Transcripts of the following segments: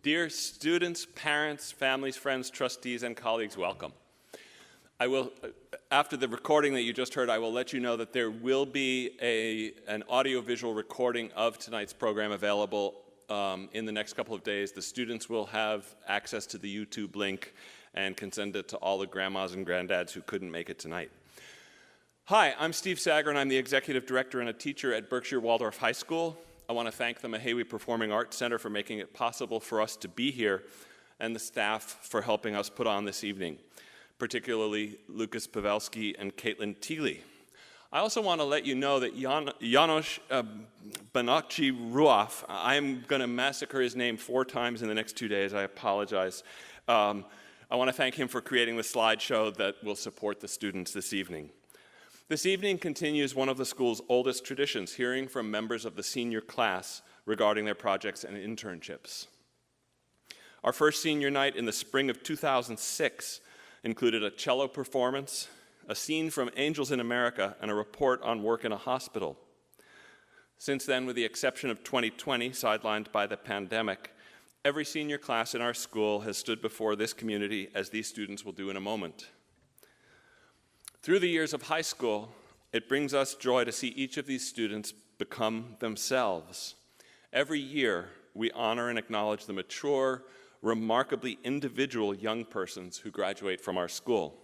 Dear students, parents, families, friends, trustees, and colleagues, welcome. I will, after the recording that you just heard, I will let you know that there will be an audio-visual recording of tonight's program available in the next couple of days. The students will have access to the YouTube link and can send it to all the grandmas and granddads who couldn't make it tonight. Hi, I'm Steve Sager, and I'm the Executive Director and a teacher at Berkshire Waldorf High School. I want to thank the Mahaiwe Performing Arts Center for making it possible for us to be here, and the staff for helping us put on this evening, particularly Lucas Pavelski and Caitlin Teeley. I also want to let you know that Janos Banczi-Ruof, I'm going to massacre his name 4 times in the next 2 days, I apologize. I want to thank him for creating the slideshow that will support the students this evening. This evening continues one of the school's oldest traditions, hearing from members of the senior class regarding their projects and internships. Our first senior night in the spring of 2006 included a cello performance, a scene from Angels in America, and a report on work in a hospital. Since then, with the exception of 2020, sidelined by the pandemic, every senior class in our school has stood before this community, as these students will do in a moment. Through the years of high school, it brings us joy to see each of these students become themselves. Every year, we honor and acknowledge the mature, remarkably individual young persons who graduate from our school.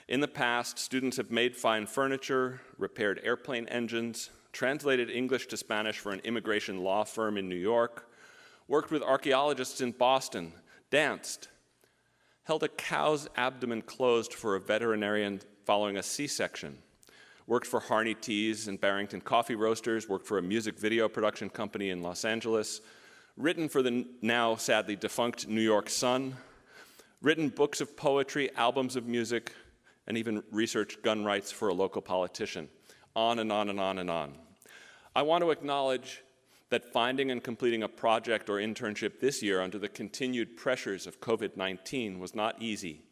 In the past, students have made fine furniture, repaired airplane engines, translated English to Spanish for an immigration law firm in New York, worked with archaeologists in Boston, danced, held a cow's abdomen closed for a veterinarian following a C-section, worked for Harney Teas and Barrington Coffee Roasters, worked for a music video production company in Los Angeles, written for the now sadly defunct New York Sun, written books of poetry, albums of music, and even researched gun rights for a local politician. On and on and on and on. I want to acknowledge that finding and completing a project or internship this year under the continued pressures of COVID-19 was not easy.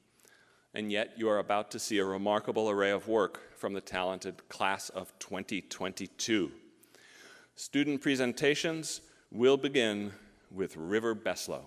And yet you are about to see a remarkable array of work from the talented class of 2022. Student presentations will begin with River Beslow.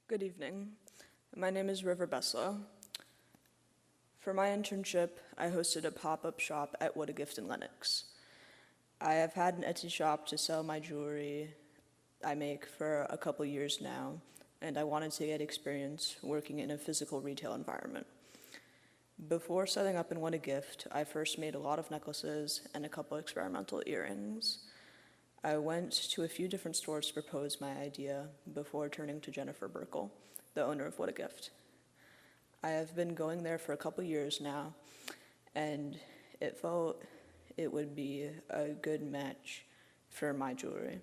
Good evening. My name is River Beslow. For my internship, I hosted a pop-up shop at What a Gift in Lenox. I have had an Etsy shop to sell my jewelry I make for a couple years now, and I wanted to get experience working in a physical retail environment. Before setting up in What a Gift, I first made a lot of necklaces and a couple experimental earrings. I went to a few different stores to propose my idea before turning to Jennifer Burkle, the owner of What a Gift. I have been going there for a couple years now, and it felt it would be a good match for my jewelry.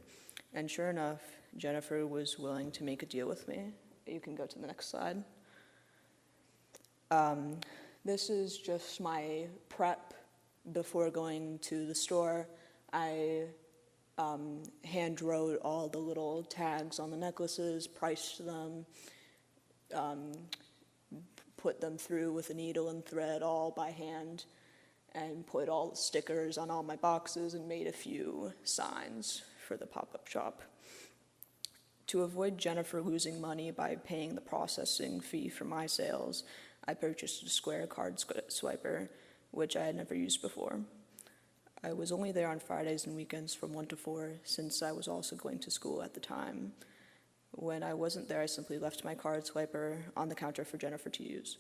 And sure enough, Jennifer was willing to make a deal with me. You can go to the next slide. This is just my prep before going to the store. I hand wrote all the little tags on the necklaces, priced them, put them through with a needle and thread all by hand, and put all the stickers on all my boxes and made a few signs for the pop-up shop. To avoid Jennifer losing money by paying the processing fee for my sales, I purchased a Square card swiper, which I had never used before. I was only there on Fridays and weekends from 1 to 4, since I was also going to school at the time. When I wasn't there, I simply left my card swiper on the counter for Jennifer to use.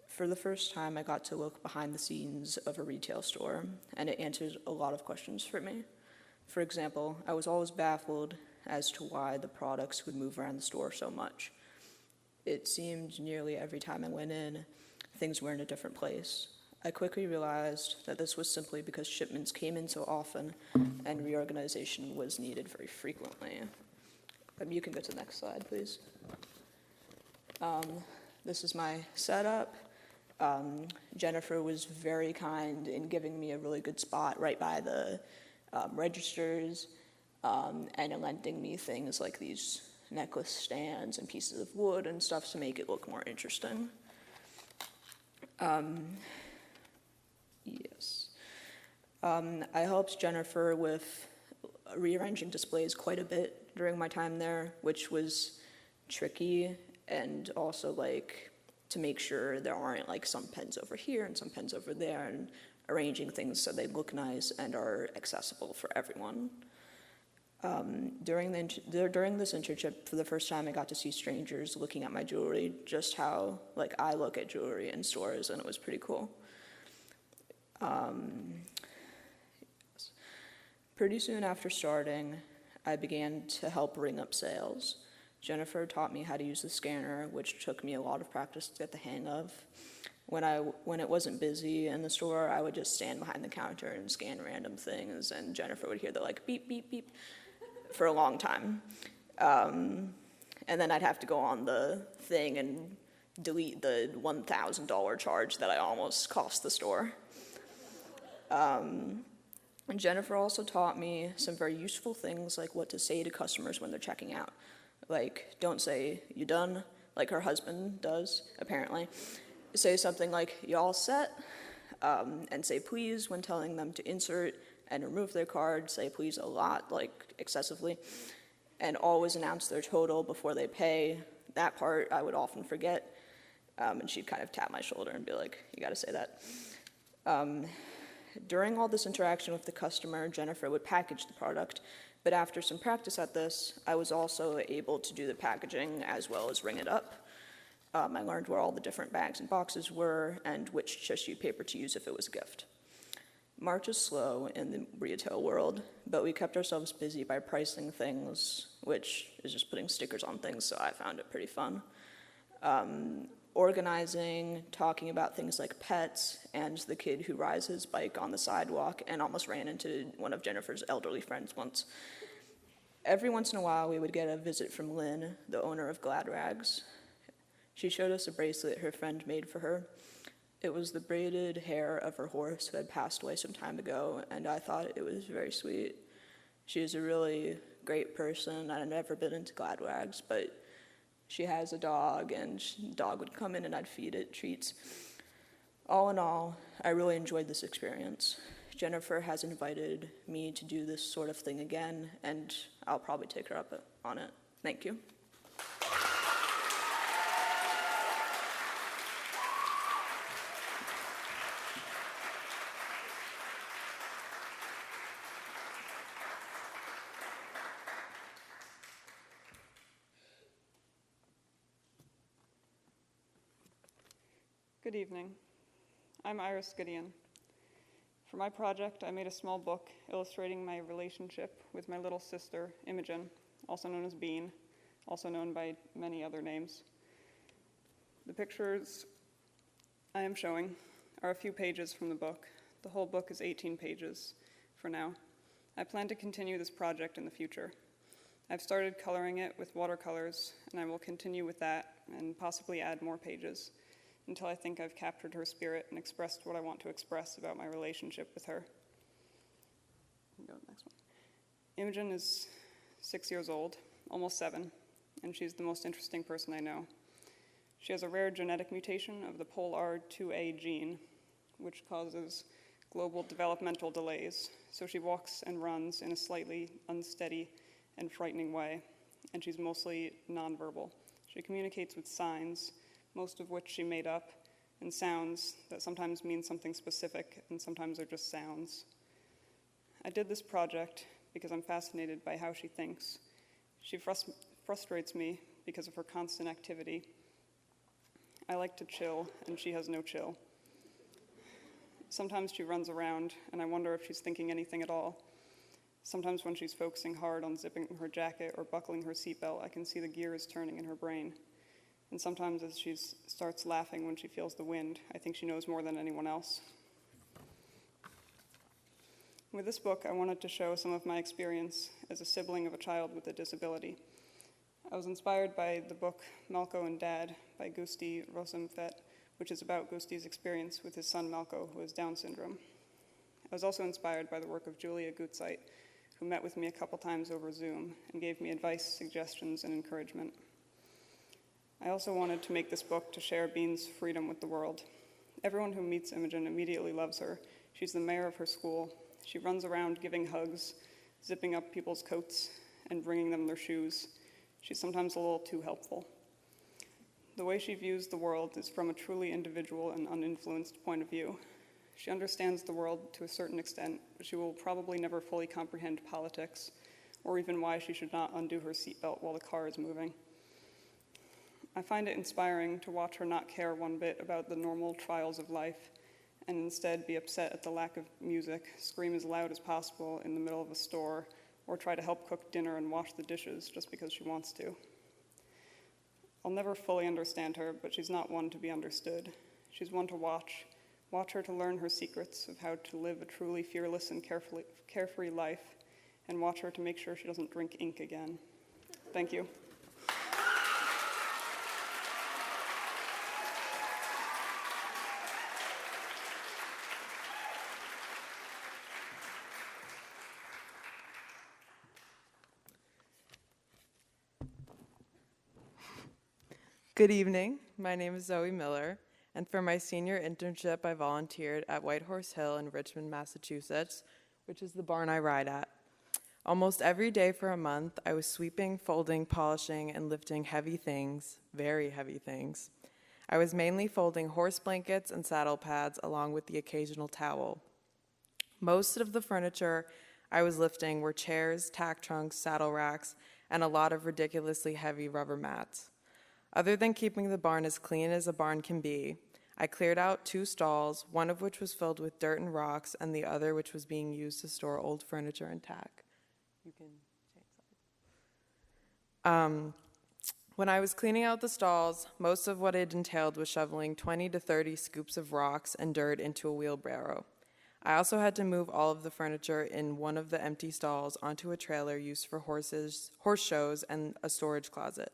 For the first time, I got to look behind the scenes of a retail store, and it answered a lot of questions for me. For example, I was always baffled as to why the products would move around the store so much. It seemed nearly every time I went in, things were in a different place. I quickly realized that this was simply because shipments came in so often and reorganization was needed very frequently. You can go to the next slide, please. This is my setup. Jennifer was very kind in giving me a really good spot right by the registers, and in lending me things like these necklace stands and pieces of wood and stuff to make it look more interesting. Yes. I helped Jennifer with rearranging displays quite a bit during my time there, which was tricky, and also like to make sure there aren't like some pens over here and some pens over there, and arranging things so they look nice and are accessible for everyone. During this internship, for the first time, I got to see strangers looking at my jewelry, just how like I look at jewelry in stores, and it was pretty cool. Pretty soon after starting, I began to help ring up sales. Jennifer taught me how to use the scanner, which took me a lot of practice to get the hang of. When it wasn't busy in the store, I would just stand behind the counter and scan random things, and Jennifer would hear the like beep, beep, beep for a long time. And then I'd have to go on the thing and delete the $1,000 charge that I almost cost the store. And Jennifer also taught me some very useful things, like what to say to customers when they're checking out. Like, don't say, "You done?" like her husband does, apparently. Say something like, "You all set?" And say please when telling them to insert and remove their card. Say please a lot, like excessively. And always announce their total before they pay. That part I would often forget. And she'd kind of tap my shoulder and be like, "You gotta say that." During all this interaction with the customer, Jennifer would package the product, but after some practice at this, I was also able to do the packaging as well as ring it up. I learned where all the different bags and boxes were and which tissue paper to use if it was a gift. March is slow in the retail world, but we kept ourselves busy by pricing things, which is just putting stickers on things, so I found it pretty fun. Organizing, talking about things like pets, and the kid who rides his bike on the sidewalk and almost ran into one of Jennifer's elderly friends once. Every once in a while, we would get a visit from Lynn, the owner of Glad Rags. She showed us a bracelet her friend made for her. It was the braided hair of her horse who had passed away some time ago, and I thought it was very sweet. She is a really great person. I'd never been into Glad Rags, but she has a dog, and the dog would come in and I'd feed it treats. All in all, I really enjoyed this experience. Jennifer has invited me to do this sort of thing again, and I'll probably take her up on it. Thank you. Good evening. I'm Iris Gudeon. For my project, I made a small book illustrating my relationship with my little sister, Imogen, also known as Bean, also known by many other names. The pictures I am showing are a few pages from the book. The whole book is 18 pages for now. I plan to continue this project in the future. I've started coloring it with watercolors, and I will continue with that and possibly add more pages until I think I've captured her spirit and expressed what I want to express about my relationship with her. Go to the next one. Imogen is 6 years old, almost 7, and she's the most interesting person I know. She has a rare genetic mutation of the POLR2A gene, which causes global developmental delays, so she walks and runs in a slightly unsteady and frightening way, and she's mostly nonverbal. She communicates with signs, most of which she made up, and sounds that sometimes mean something specific and sometimes are just sounds. I did this project because I'm fascinated by how she thinks. She frustrates me because of her constant activity. I like to chill, and she has no chill. Sometimes she runs around, and I wonder if she's thinking anything at all. Sometimes when she's focusing hard on zipping her jacket or buckling her seatbelt, I can see the gears turning in her brain. And sometimes as she starts laughing when she feels the wind, I think she knows more than anyone else. With this book, I wanted to show some of my experience as a sibling of a child with a disability. I was inspired by the book Malco and Dad by Gusti Rosenfeld, which is about Gusti's experience with his son Malco, who has Down syndrome. I was also inspired by the work of Julia Gutzeit, who met with me a couple times over Zoom and gave me advice, suggestions, and encouragement. I also wanted to make this book to share Bean's freedom with the world. Everyone who meets Imogen immediately loves her. She's the mayor of her school. She runs around giving hugs, zipping up people's coats, and bringing them their shoes. She's sometimes a little too helpful. The way she views the world is from a truly individual and uninfluenced point of view. She understands the world to a certain extent, but she will probably never fully comprehend politics, or even why she should not undo her seatbelt while the car is moving. I find it inspiring to watch her not care one bit about the normal trials of life, and instead be upset at the lack of music, scream as loud as possible in the middle of a store, or try to help cook dinner and wash the dishes just because she wants to. I'll never fully understand her, but she's not one to be understood. She's one to watch her to learn her secrets of how to live a truly fearless and carefree life, and watch her to make sure she doesn't drink ink again. Thank you. Good evening. My name is Zoe Miller, and for my senior internship, I volunteered at White Horse Hill in Richmond, Massachusetts, which is the barn I ride at. Almost every day for a month, I was sweeping, folding, polishing, and lifting heavy things, very heavy things. I was mainly folding horse blankets and saddle pads, along with the occasional towel. Most of the furniture I was lifting were chairs, tack trunks, saddle racks, and a lot of ridiculously heavy rubber mats. Other than keeping the barn as clean as a barn can be, I cleared out 2 stalls, one of which was filled with dirt and rocks, and the other which was being used to store old furniture and tack. You can change sides. When I was cleaning out the stalls, most of what it entailed was shoveling 20 to 30 scoops of rocks and dirt into a wheelbarrow. I also had to move all of the furniture in one of the empty stalls onto a trailer used for horse shows and a storage closet.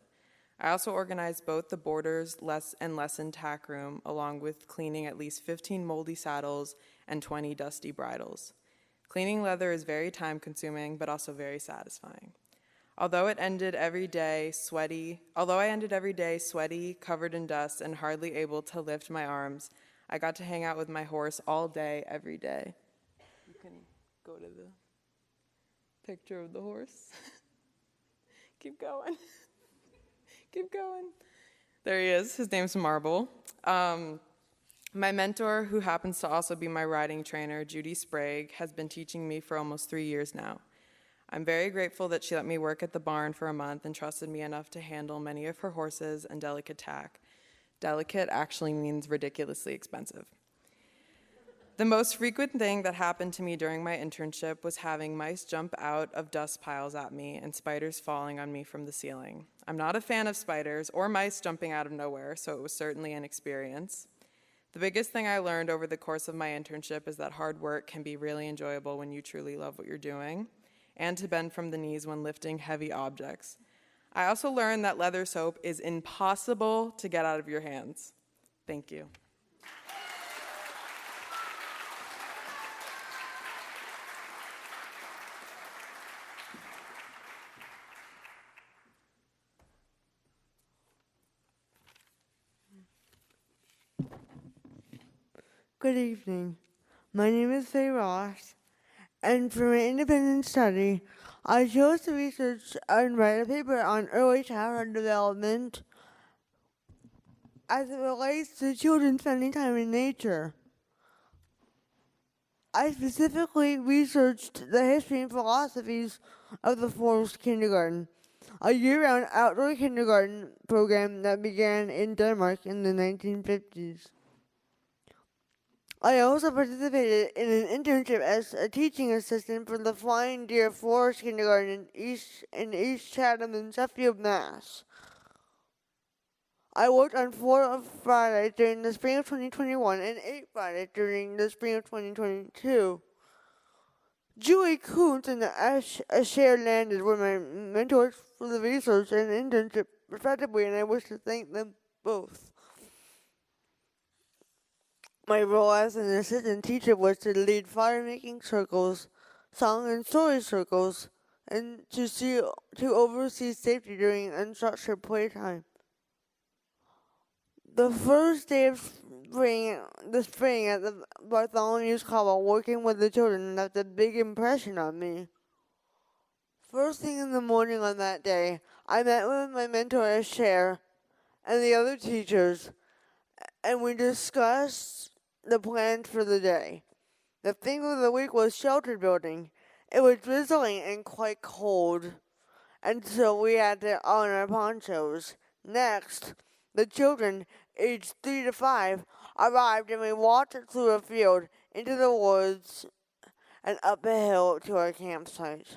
I also organized both the boarders and lesson tack room, along with cleaning at least 15 moldy saddles and 20 dusty bridles. Cleaning leather is very time-consuming, but also very satisfying. Although I ended every day sweaty, covered in dust, and hardly able to lift my arms, I got to hang out with my horse all day, every day. You can go to the picture of the horse. Keep going. Keep going. There he is. His name's Marble. My mentor, who happens to also be my riding trainer, Judy Sprague, has been teaching me for almost 3 years now. I'm very grateful that she let me work at the barn for a month and trusted me enough to handle many of her horses and delicate tack. Delicate actually means ridiculously expensive. The most frequent thing that happened to me during my internship was having mice jump out of dust piles at me and spiders falling on me from the ceiling. I'm not a fan of spiders or mice jumping out of nowhere, so it was certainly an experience. The biggest thing I learned over the course of my internship is that hard work can be really enjoyable when you truly love what you're doing, and to bend from the knees when lifting heavy objects. I also learned that leather soap is impossible to get out of your hands. Thank you. Good evening. My name is Faye Ross, and for my independent study, I chose to research and write a paper on early childhood development as it relates to children spending time in nature. I specifically researched the history and philosophies of the Forest Kindergarten, a year-round outdoor kindergarten program that began in Denmark in the 1950s. I also participated in an internship as a teaching assistant for the Flying Deer Forest Kindergarten in East Chatham and Sheffield, Mass. I worked on 4 Fridays during the spring of 2021 and 8 Fridays during the spring of 2022. Julie Kuntz and Asher Landon were my mentors for the research and internship, respectively, and I wish to thank them both. My role as an assistant teacher was to lead fire-making circles, song and story circles, and to oversee safety during unstructured playtime. The first day of spring at the Bartholomew's Cobble, working with the children left a big impression on me. First thing in the morning on that day, I met with my mentor Cher and the other teachers, and we discussed the plans for the day. The theme of the week was shelter building. It was drizzling and quite cold, and so we had to on our ponchos. Next, the children, aged 3 to 5, arrived and we walked through a field, into the woods, and up a hill to our campsite,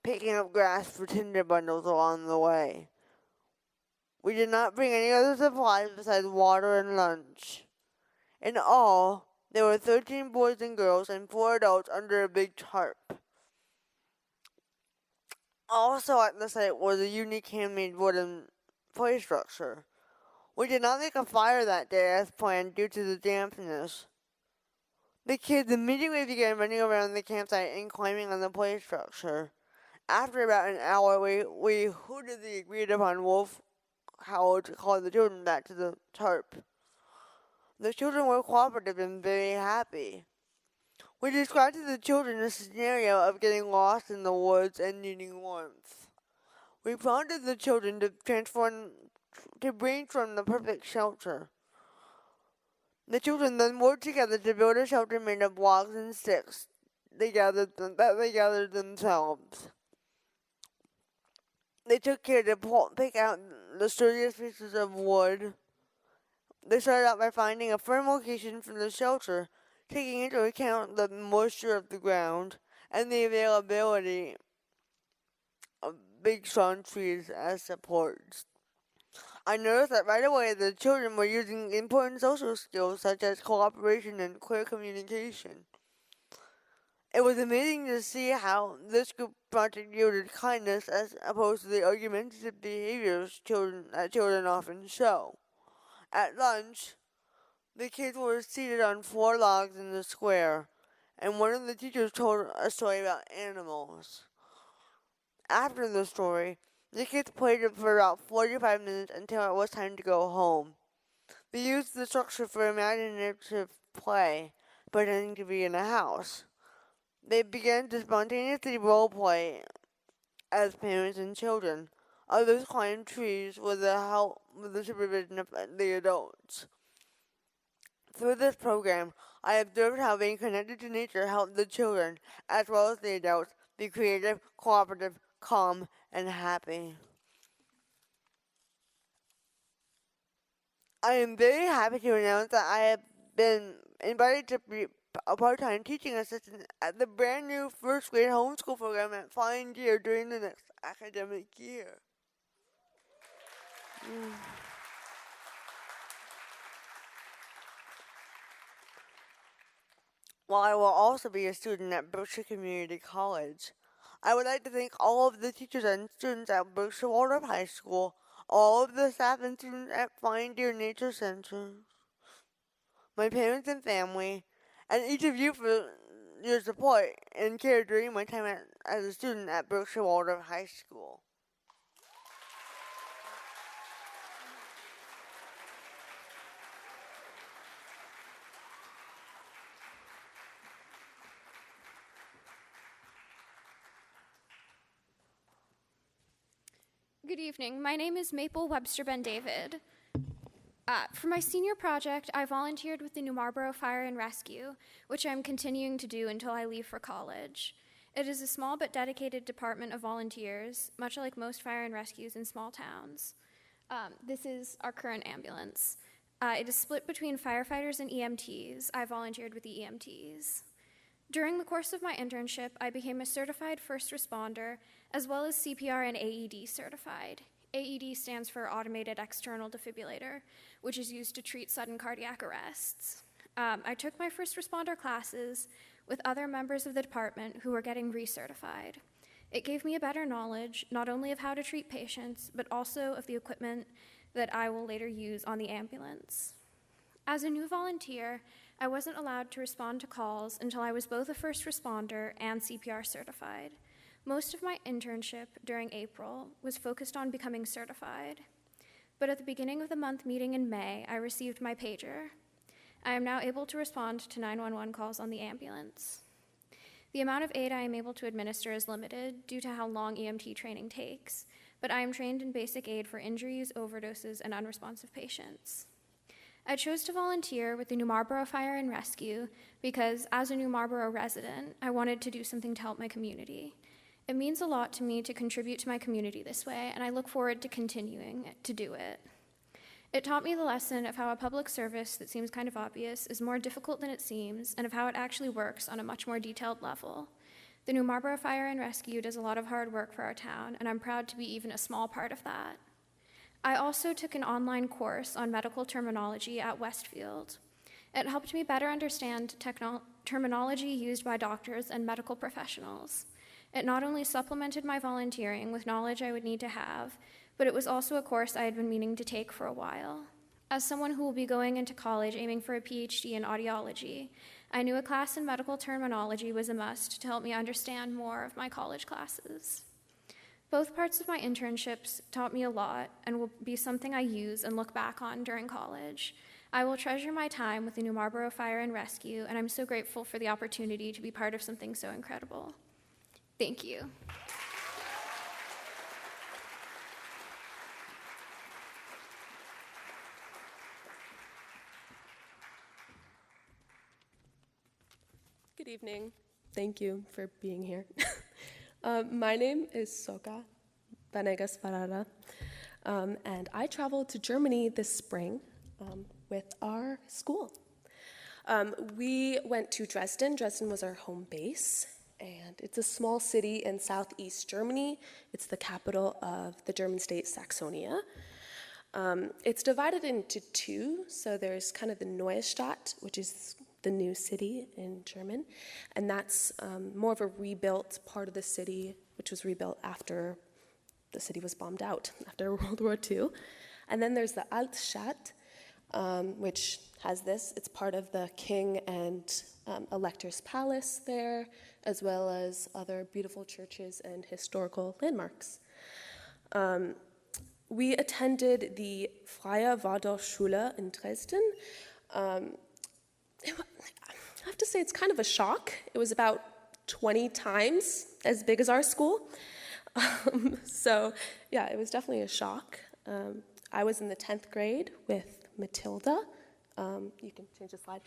picking up grass for tinder bundles along the way. We did not bring any other supplies besides water and lunch. In all, there were 13 boys and girls and 4 adults under a big tarp. Also at the site was a unique handmade wooden play structure. We did not make a fire that day as planned due to the dampness. The kids immediately began running around the campsite and climbing on the play structure. After about an hour, we hooted the agreed upon wolf howl to call the children back to the tarp. The children were cooperative and very happy. We described to the children a scenario of getting lost in the woods and needing warmth. We prompted the children to brainstorm the perfect shelter. The children then worked together to build a shelter made of logs and sticks they gathered themselves. They took care to pick out the sturdiest pieces of wood. They started out by finding a firm location for the shelter, taking into account the moisture of the ground and the availability of big strong trees as supports. I noticed that right away the children were using important social skills such as cooperation and clear communication. It was amazing to see how this group project yielded kindness as opposed to the argumentative behaviors that children often show. At lunch, the kids were seated on 4 logs in the square, and one of the teachers told a story about animals. After the story, the kids played for about 45 minutes until it was time to go home. They used the structure for imaginative play, pretending to be in a house. They began to spontaneously role play as parents and children. Others climbed trees with the supervision of the adults. Through this program, I observed how being connected to nature helped the children, as well as the adults, be creative, cooperative, calm, and happy. I am very happy to announce that I have been invited to be a part-time teaching assistant at the brand new first grade homeschool program at Flying Deer during the next academic year. While I will also be a student at Berkshire Community College, I would like to thank all of the teachers and students at Berkshire Waldorf High School, all of the staff and students at Flying Deer Nature Center, my parents and family, and each of you for your support and care during my time as a student at Berkshire Waldorf High School. Good evening. My name is Maple Webster-Ben David. For my senior project, I volunteered with the New Marlborough Fire and Rescue, which I'm continuing to do until I leave for college. It is a small but dedicated department of volunteers, much like most fire and rescues in small towns. This is our current ambulance. It is split between firefighters and EMTs. I volunteered with the EMTs. During the course of my internship, I became a certified first responder, as well as CPR and AED certified. AED stands for Automated External Defibrillator, which is used to treat sudden cardiac arrests. I took my first responder classes with other members of the department who were getting recertified. It gave me a better knowledge, not only of how to treat patients, but also of the equipment that I will later use on the ambulance. As a new volunteer, I wasn't allowed to respond to calls until I was both a first responder and CPR certified. Most of my internship during April was focused on becoming certified. But at the beginning of the month meeting in May, I received my pager. I am now able to respond to 911 calls on the ambulance. The amount of aid I am able to administer is limited due to how long EMT training takes, but I am trained in basic aid for injuries, overdoses, and unresponsive patients. I chose to volunteer with the New Marlborough Fire and Rescue because, as a New Marlborough resident, I wanted to do something to help my community. It means a lot to me to contribute to my community this way, and I look forward to continuing to do it. It taught me the lesson of how a public service that seems kind of obvious is more difficult than it seems, and of how it actually works on a much more detailed level. The New Marlborough Fire and Rescue does a lot of hard work for our town, and I'm proud to be even a small part of that. I also took an online course on medical terminology at Westfield. It helped me better understand terminology used by doctors and medical professionals. It not only supplemented my volunteering with knowledge I would need to have, but it was also a course I had been meaning to take for a while. As someone who will be going into college aiming for a PhD in audiology, I knew a class in medical terminology was a must to help me understand more of my college classes. Both parts of my internships taught me a lot and will be something I use and look back on during college. I will treasure my time with the New Marlborough Fire and Rescue, and I'm so grateful for the opportunity to be part of something so incredible. Thank you. Good evening. Thank you for being here. My name is Soka Vanegas, and I traveled to Germany this spring with our school. We went to Dresden. Dresden was our home base, and it's a small city in southeast Germany. It's the capital of the German state Saxonia. It's divided into two, so there's kind of the Neue Stadt, which is the new city in German, and that's more of a rebuilt part of the city, which was rebuilt after the city was bombed out after World War II. And then there's the Altstadt, which has this. It's part of the king and elector's palace there, as well as other beautiful churches and historical landmarks. We attended the Freie Waldorfschule in Dresden. I have to say it's kind of a shock. It was about 20 times as big as our school. So yeah, it was definitely a shock. I was in the 10th grade with Matilda. You can change the slide.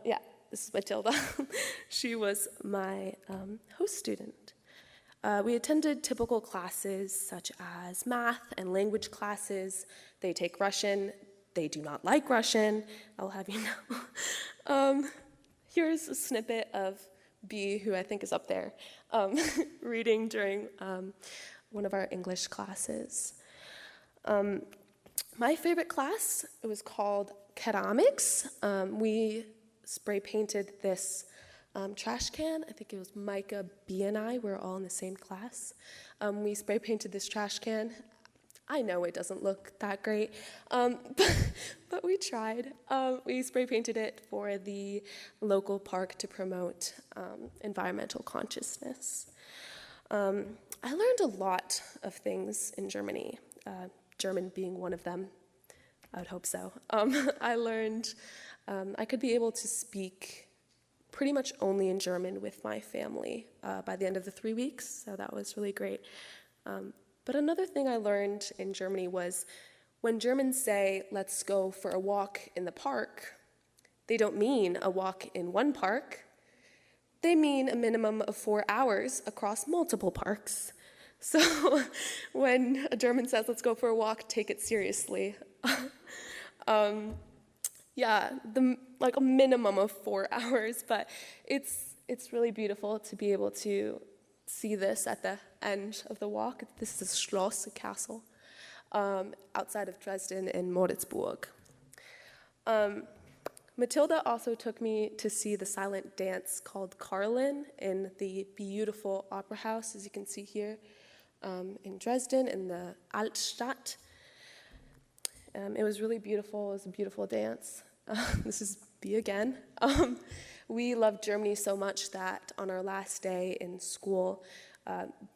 Yeah, this is Matilda. She was my host student. We attended typical classes such as math and language classes. They take Russian. They do not like Russian, I'll have you know. Here's a snippet of B, who I think is up there, reading during one of our English classes. My favorite class, it was called Ceramics. We spray painted this trash can. I think it was Micah, B, and I. We're all in the same class. We spray painted this trash can. I know it doesn't look that great, but we tried. We spray painted it for the local park to promote environmental consciousness. I learned a lot of things in Germany, German being one of them. I would hope so. I learned I could be able to speak pretty much only in German with my family by the end of the 3 weeks, so that was really great. But another thing I learned in Germany was when Germans say, let's go for a walk in the park, they don't mean a walk in one park. They mean a minimum of 4 hours across multiple parks. So when a German says, let's go for a walk, take it seriously. Yeah, like a minimum of 4 hours, but it's really beautiful to be able to see this at the end of the walk. This is Schloss, a castle, outside of Dresden in Moritzburg. Matilda also took me to see the silent dance called Carlin in the beautiful opera house, as you can see here, in Dresden, in the Altstadt. It was really beautiful. It was a beautiful dance. This is B again. We loved Germany so much that on our last day in school,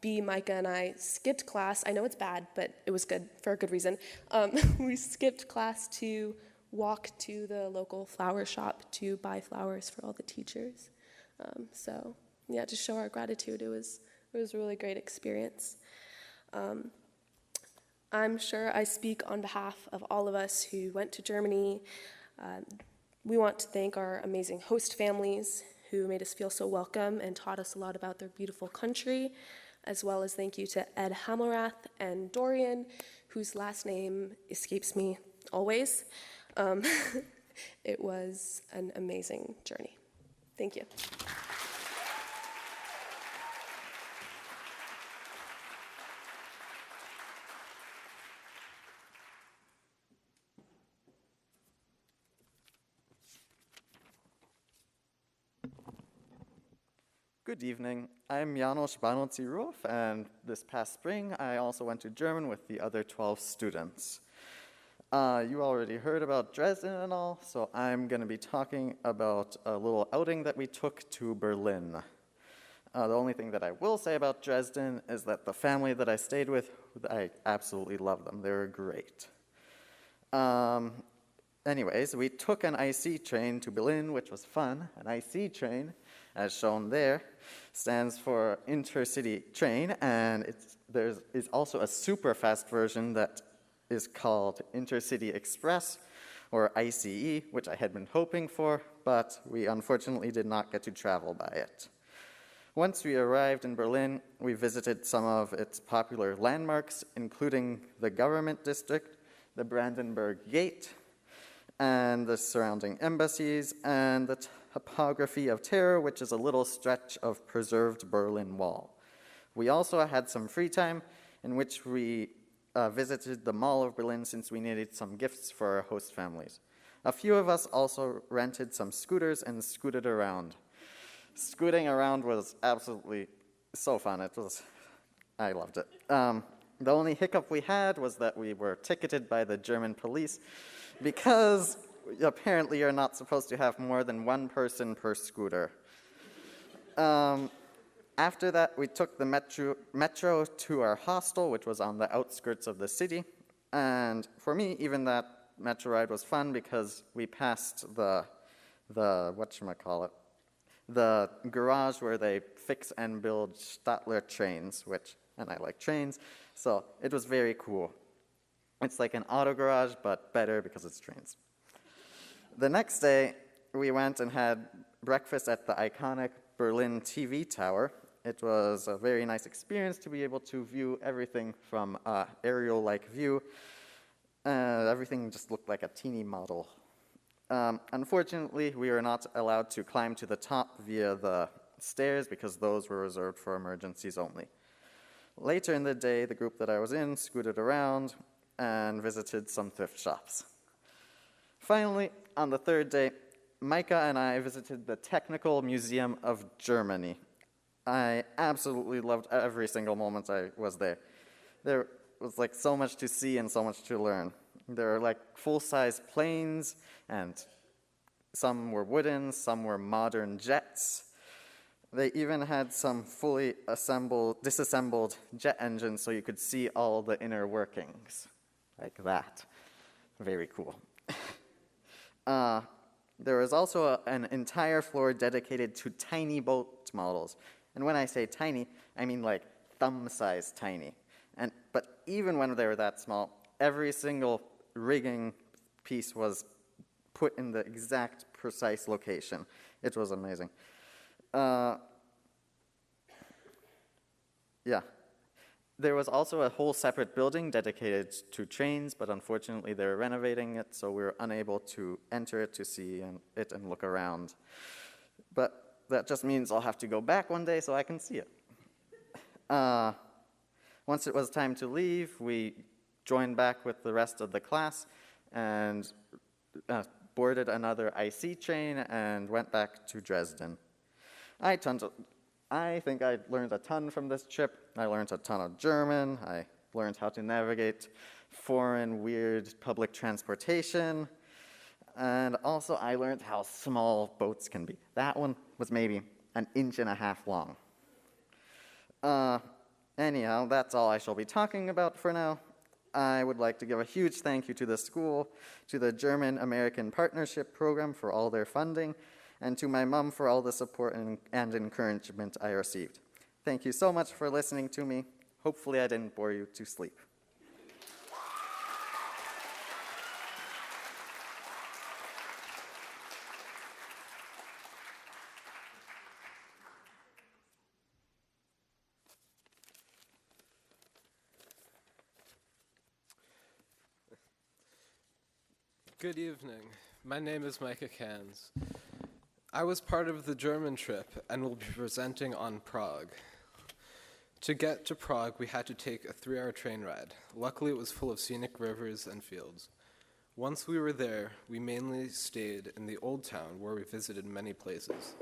B, Micah, and I skipped class. I know it's bad, but it was good for a good reason. We skipped class to walk to the local flower shop to buy flowers for all the teachers. So yeah, to show our gratitude, it was a really great experience. I'm sure I speak on behalf of all of us who went to Germany. We want to thank our amazing host families who made us feel so welcome and taught us a lot about their beautiful country, as well as thank you to Ed Hamelrath and Dorian, whose last name escapes me always. It was an amazing journey. Thank you. Good evening. I'm Janos Banczi-Ruof, and this past spring I also went to German with the other 12 students. You already heard about Dresden and all, so I'm going to be talking about a little outing that we took to Berlin. The only thing that I will say about Dresden is that the family that I stayed with, I absolutely love them. They were great. Anyways, we took an IC train to Berlin, which was fun. An IC train, as shown there, stands for intercity train, and there is also a super fast version that is called Intercity Express, or ICE, which I had been hoping for, but we unfortunately did not get to travel by it. Once we arrived in Berlin, we visited some of its popular landmarks, including the government district, the Brandenburg Gate, and the surrounding embassies, and the topography of Terror, which is a little stretch of preserved Berlin Wall. We also had some free time in which we visited the Mall of Berlin since we needed some gifts for our host families. A few of us also rented some scooters and scooted around. Scooting around was absolutely so fun. I loved it. The only hiccup we had was that we were ticketed by the German police because apparently you're not supposed to have more than one person per scooter. After that, we took the metro to our hostel, which was on the outskirts of the city. And for me, even that metro ride was fun because we passed the garage where they fix and build Stadler trains, and I like trains, so it was very cool. It's like an auto garage, but better because it's trains. The next day, we went and had breakfast at the iconic Berlin TV tower. It was a very nice experience to be able to view everything from an aerial-like view. Everything just looked like a teeny model. Unfortunately, we were not allowed to climb to the top via the stairs because those were reserved for emergencies only. Later in the day, the group that I was in scooted around and visited some thrift shops. Finally, on the third day, Micah and I visited the Technical Museum of Germany. I absolutely loved every single moment I was there. There was like so much to see and so much to learn. There are like full-size planes, and some were wooden, some were modern jets. They even had some fully disassembled jet engines so you could see all the inner workings. Like that. Very cool. There was also an entire floor dedicated to tiny boat models. And when I say tiny, I mean like thumb-sized tiny. But even when they were that small, every single rigging piece was put in the exact precise location. It was amazing. Yeah. There was also a whole separate building dedicated to trains, but unfortunately they were renovating it, so we were unable to enter it to see it and look around. But that just means I'll have to go back one day so I can see it. Once it was time to leave, we joined back with the rest of the class and boarded another IC train and went back to Dresden. I think I learned a ton from this trip. I learned a ton of German. I learned how to navigate foreign, weird public transportation. and also I learned how small boats can be. That one was maybe 1.5 inches long. Anyhow, that's all I shall be talking about for now. I would like to give a huge thank you to the school, to the German-American Partnership Program for all their funding, and to my mom for all the support and encouragement I received. Thank you so much for listening to me. Hopefully I didn't bore you to sleep. Good evening. My name is Micah Kanz. I was part of the German trip and will be presenting on Prague. To get to Prague, we had to take a 3-hour train ride. Luckily, it was full of scenic rivers and fields. Once we were there, we mainly stayed in the Old Town, where we visited many places.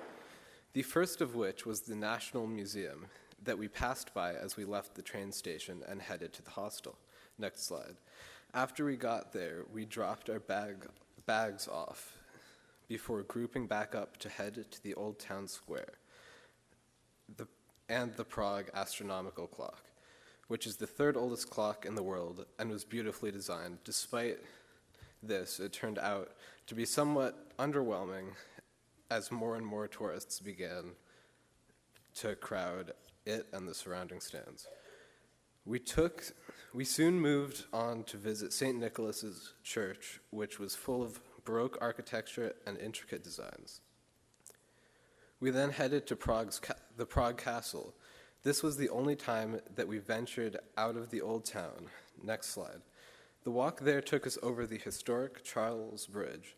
The first of which was the National Museum that we passed by as we left the train station and headed to the hostel. Next slide. After we got there, we dropped our bags off before grouping back up to head to the Old Town Square and the Prague Astronomical Clock, which is the 3rd oldest clock in the world and was beautifully designed. Despite this, it turned out to be somewhat underwhelming as more and more tourists began to crowd it and the surrounding stands. We soon moved on to visit St. Nicholas's Church, which was full of Baroque architecture and intricate designs. We then headed to the Prague Castle. This was the only time that we ventured out of the Old Town. Next slide. The walk there took us over the historic Charles Bridge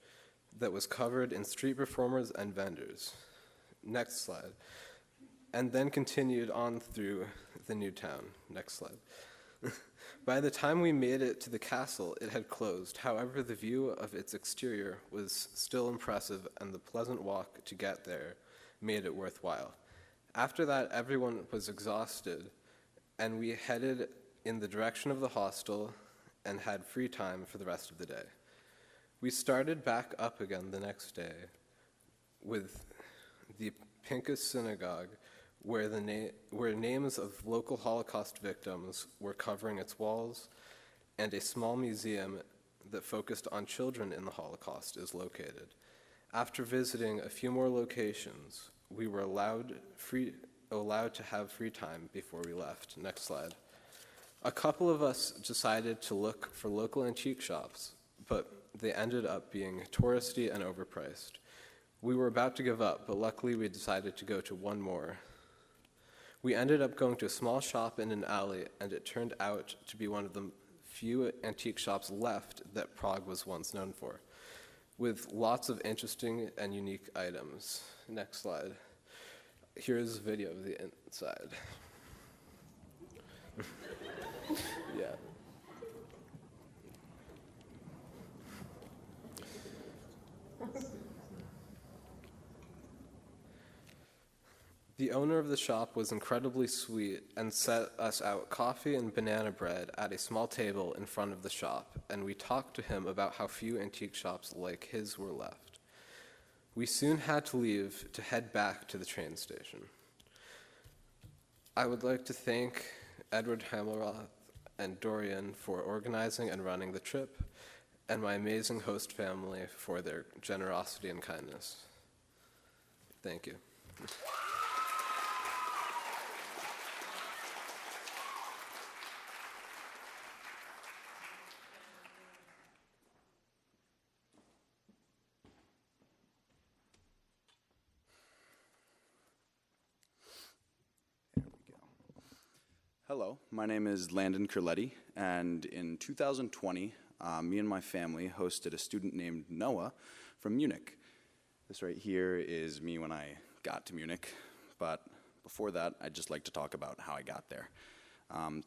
that was covered in street performers and vendors. Next slide. And then continued on through the new town. Next slide. By the time we made it to the castle, it had closed. However, the view of its exterior was still impressive, and the pleasant walk to get there made it worthwhile. After that, everyone was exhausted, and we headed in the direction of the hostel and had free time for the rest of the day. We started back up again the next day with the Pincus Synagogue, where names of local Holocaust victims were covering its walls, and a small museum that focused on children in the Holocaust is located. After visiting a few more locations, we were allowed to have free time before we left. Next slide. A couple of us decided to look for local antique shops, but they ended up being touristy and overpriced. We were about to give up, but luckily we decided to go to one more. We ended up going to a small shop in an alley, and it turned out to be one of the few antique shops left that Prague was once known for, with lots of interesting and unique items. Next slide. Here's a video of the inside. Yeah. The owner of the shop was incredibly sweet and set us out coffee and banana bread at a small table in front of the shop, and we talked to him about how few antique shops like his were left. We soon had to leave to head back to the train station. I would like to thank Edward Hammeroth and Dorian for organizing and running the trip, and my amazing host family for their generosity and kindness. Thank you. Hello, my name is Landon Curletti, and in 2020, me and my family hosted a student named Noah from Munich. This right here is me when I got to Munich, but before that, I'd just like to talk about how I got there.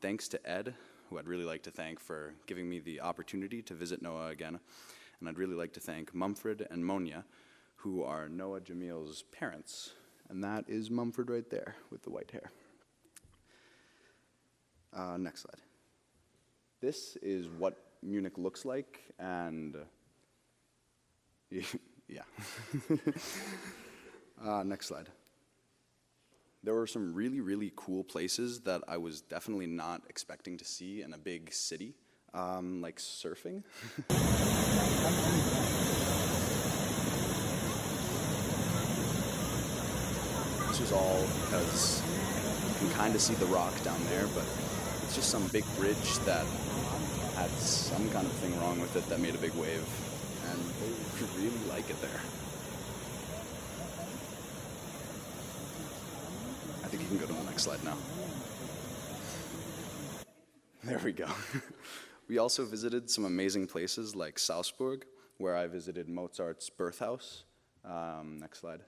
Thanks to Ed, who I'd really like to thank for giving me the opportunity to visit Noah again, and I'd really like to thank Mumford and Monia, who are Noah Jamil's parents, and that is Mumford right there with the white hair. Next slide. This is what Munich looks like, and Yeah. Next slide. There were some really, really cool places that I was definitely not expecting to see in a big city, like surfing. This was all because you can kind of see the rock down there, but it's just some big bridge that had some kind of thing wrong with it that made a big wave, and they really like it there. I think you can go to the next slide now. There we go. We also visited some amazing places like Salzburg, where I visited Mozart's birth house. Next slide.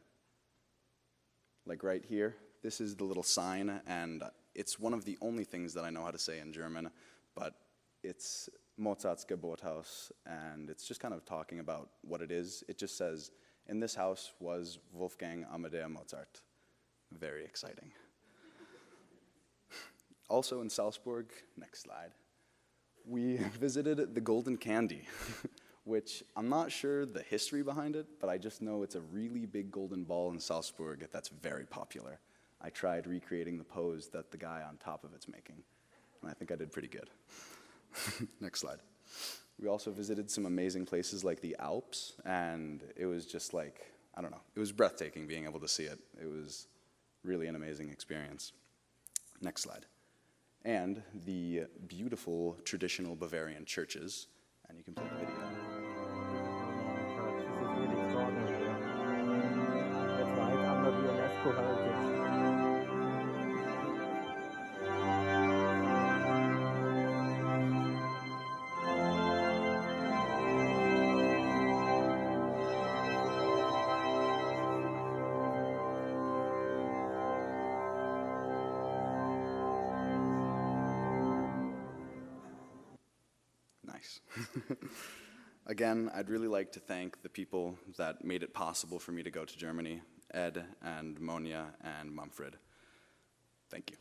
Like right here, this is the little sign, and it's one of the only things that I know how to say in German, but it's Mozart's Geburtshaus, and it's just kind of talking about what it is. It just says, in this house was Wolfgang Amadeus Mozart. Very exciting. Also in Salzburg, next slide, we visited the Golden Candy, which I'm not sure the history behind it, but I just know it's a really big golden ball in Salzburg that's very popular. I tried recreating the pose that the guy on top of it's making, and I think I did pretty good. Next slide. We also visited some amazing places like the Alps, and it was just like, I don't know, it was breathtaking being able to see it. It was really an amazing experience. Next slide. And the beautiful traditional Bavarian churches, and you can play the video. This is really extraordinary. That's right, under the UNESCO heritage. Nice. Again, I'd really like to thank the people that made it possible for me to go to Germany, Ed and Monia and Mumfred. Thank you.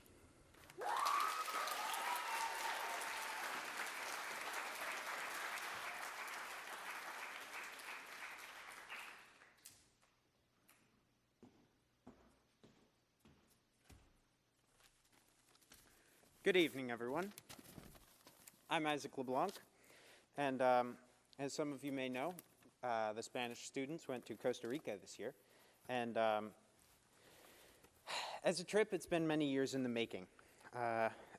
Good evening, everyone. I'm Isaac LeBlanc, and as some of you may know, the Spanish students went to Costa Rica this year, and as a trip, it's been many years in the making,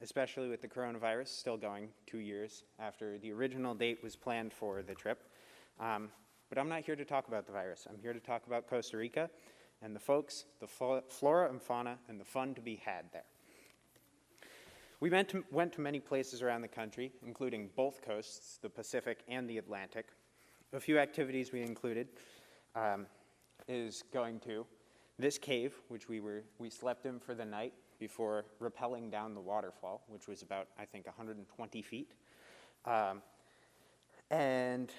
especially with the coronavirus still going 2 years after the original date was planned for the trip. But I'm not here to talk about the virus. I'm here to talk about Costa Rica and the folks, the flora and fauna, and the fun to be had there. We went to many places around the country, including both coasts, the Pacific and the Atlantic. A few activities we included is going to this cave, which we slept in for the night before rappelling down the waterfall, which was about, I think, 120 feet, and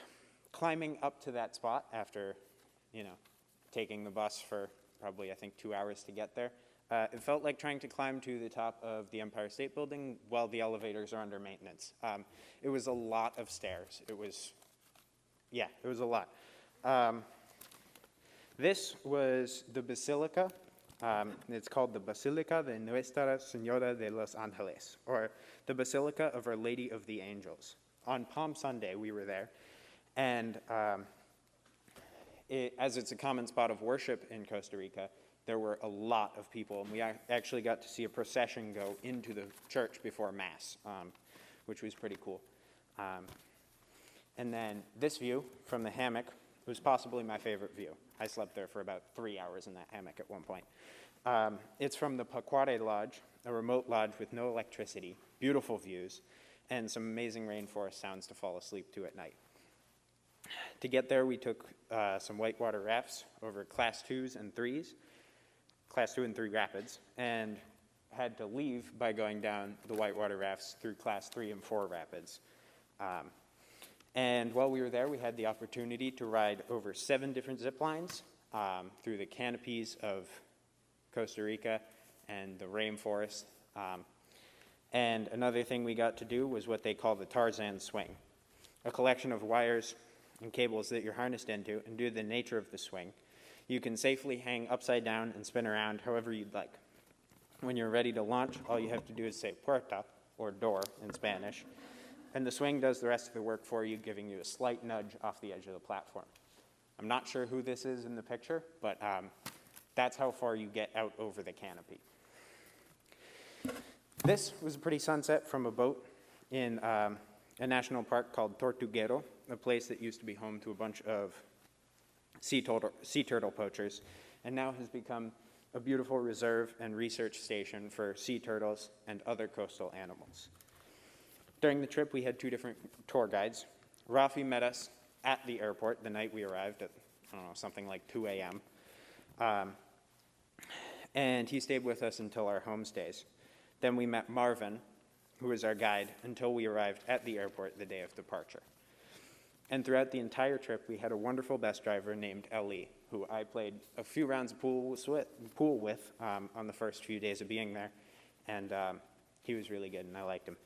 climbing up to that spot after, taking the bus for probably, I think, 2 hours to get there. It felt like trying to climb to the top of the Empire State Building while the elevators are under maintenance. It was a lot of stairs. It was a lot. This was the Basilica. It's called the Basilica de Nuestra Señora de los Ángeles, or the Basilica of Our Lady of the Angels. On Palm Sunday, we were there, and as it's a common spot of worship in Costa Rica, there were a lot of people, and we actually got to see a procession go into the church before Mass, which was pretty cool. And then this view from the hammock was possibly my favorite view. I slept there for about 3 hours in that hammock at one point. It's from the Pacuare Lodge, a remote lodge with no electricity, beautiful views, and some amazing rainforest sounds to fall asleep to at night. To get there, we took some whitewater rafts over Class 2s and 3s, Class 2 and 3 rapids, and had to leave by going down the whitewater rafts through Class 3 and 4 rapids. And while we were there, we had the opportunity to ride over 7 different zip lines through the canopies of Costa Rica and the rainforest. And another thing we got to do was what they call the Tarzan swing, a collection of wires and cables that you're harnessed into, and due to the nature of the swing, you can safely hang upside down and spin around however you'd like. When you're ready to launch, all you have to do is say puerta, or door in Spanish, and the swing does the rest of the work for you, giving you a slight nudge off the edge of the platform. I'm not sure who this is in the picture, but that's how far you get out over the canopy. This was a pretty sunset from a boat in a national park called Tortuguero, a place that used to be home to a bunch of sea turtle poachers, and now has become a beautiful reserve and research station for sea turtles and other coastal animals. During the trip, we had 2 different tour guides. Rafi met us at the airport the night we arrived at, I don't know, something like 2 a.m. And he stayed with us until our homestays. Then we met Marvin, who was our guide, until we arrived at the airport the day of departure. And throughout the entire trip, we had a wonderful bus driver named Ellie, who I played a few rounds of pool with on the first few days of being there. And he was really good, and I liked him.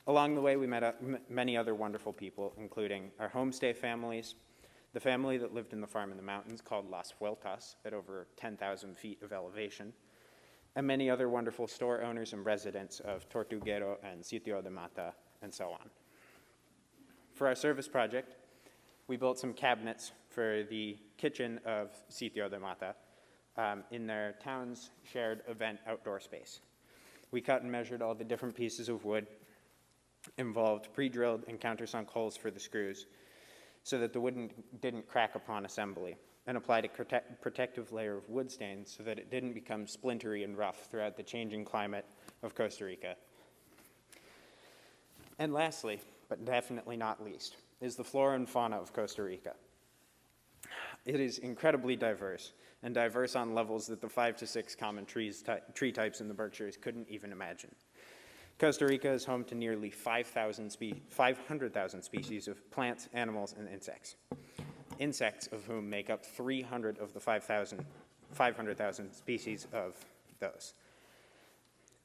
Along the way, we met many other wonderful people, including our homestay families, the family that lived in the farm in the mountains called Las Vueltas at over 10,000 feet of elevation, and many other wonderful store owners and residents of Tortuguero and Sitio de Mata, and so on. For our service project, we built some cabinets for the kitchen of Sitio de Mata in their town's shared event outdoor space. We cut and measured all the different pieces of wood, involved pre-drilled and countersunk holes for the screws so that the wood didn't crack upon assembly, and applied a protective layer of wood stain so that it didn't become splintery and rough throughout the changing climate of Costa Rica. And lastly, but definitely not least, is the flora and fauna of Costa Rica. It is incredibly diverse, and diverse on levels that the 5 to 6 common tree types in the Berkshires couldn't even imagine. Costa Rica is home to nearly 500,000 species of plants, animals, and insects of whom make up 300 of the 500,000 species of those.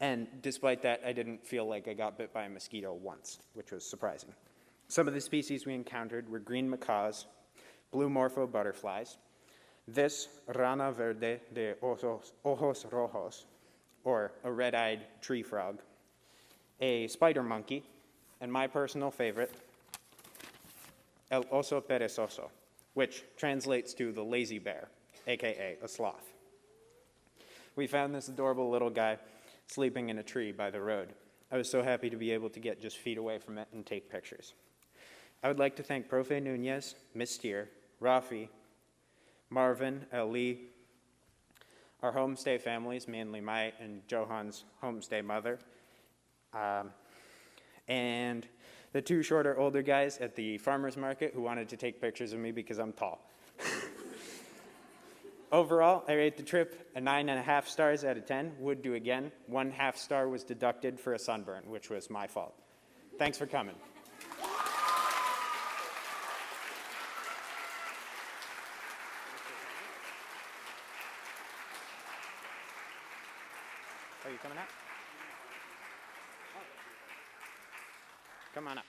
And despite that, I didn't feel like I got bit by a mosquito once, which was surprising. Some of the species we encountered were green macaws, blue morpho butterflies, this rana verde de ojos rojos, or a red-eyed tree frog, a spider monkey, and my personal favorite, el oso perezoso, which translates to the lazy bear, aka a sloth. We found this adorable little guy sleeping in a tree by the road. I was so happy to be able to get just feet away from it and take pictures. I would like to thank Profe Nunez, Miss Steer, Rafi, Marvin, Ali, our homestay families, mainly my and Johan's homestay mother, and the 2 shorter older guys at the farmer's market who wanted to take pictures of me because I'm tall. Overall, I rate the trip a 9.5 stars out of 10. Would do again. 1/2 star was deducted for a sunburn, which was my fault. Thanks for coming. Are you coming up? Come on up.